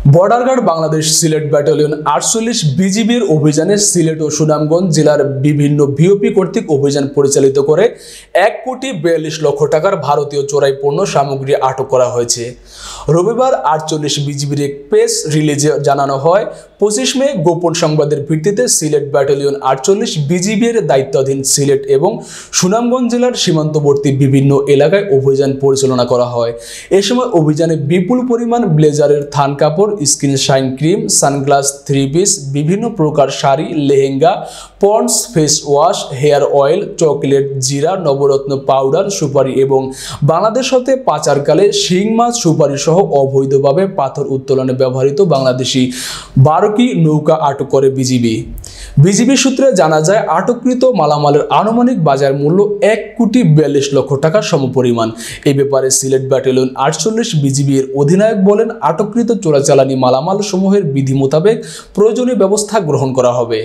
Border guard Bangladesh Sylhet battalion ৪৮ বিজিবির অভিযানে সিলেট ও সুনামগঞ্জ জেলার বিভিন্ন ভিওপি কর্তৃক অভিযান পরিচালিত করে ১,৪২,০০,০০০ টাকার ভারতীয় চোরাই পণ্য সামগ্রী আটক করা হয়েছে। রবিবার ৪৮ বিজিবির এক প্রেস রিলিজে জানানো হয়, ২৫ মে গোপন সংবাদের ভিত্তিতে সিলেট ব্যাটালিয়ন ৪৮ বিজিবির দায়িত্বাধীন সিলেট এবং সুনামগঞ্জ জেলার সীমান্তবর্তী বিভিন্ন এলাকায় অভিযান পরিচালনা করা হয়। এ সময় অভিযানে বিপুল পরিমাণ ব্লেজারের থান কাপড়, skin shine cream, sunglass, three piece, বিভিন্ন প্রকার sari, lehenga, Pond's, face wash, hair oil, chocolate, জিরা, নবরত্ন পাউডার, সুপারি এবং বাংলাদেশ হতে পাচারকালে শিং মাছ, সুপারি সহ অবৈধভাবে পাথর উত্তোলনে ব্যবহৃত বাংলাদেশি ১২টি নৌকা আটক করে বিজিবি সূত্রে জানা যায়, আটককৃত মালামালের আনুমানিক বাজার মূল্য ১,৪২,০০,০০০ টাকা সমপরিমাণ। এই ব্যাপারে সিলেট ব্যাটালিয়ন ৪৮ বিজিবি এর অধিনায়ক বলেন, আটককৃত চোরাচালানি মালামাল সমূহের বিধি মোতাবেক প্রয়োজনীয় ব্যবস্থা গ্রহণ করা হবে।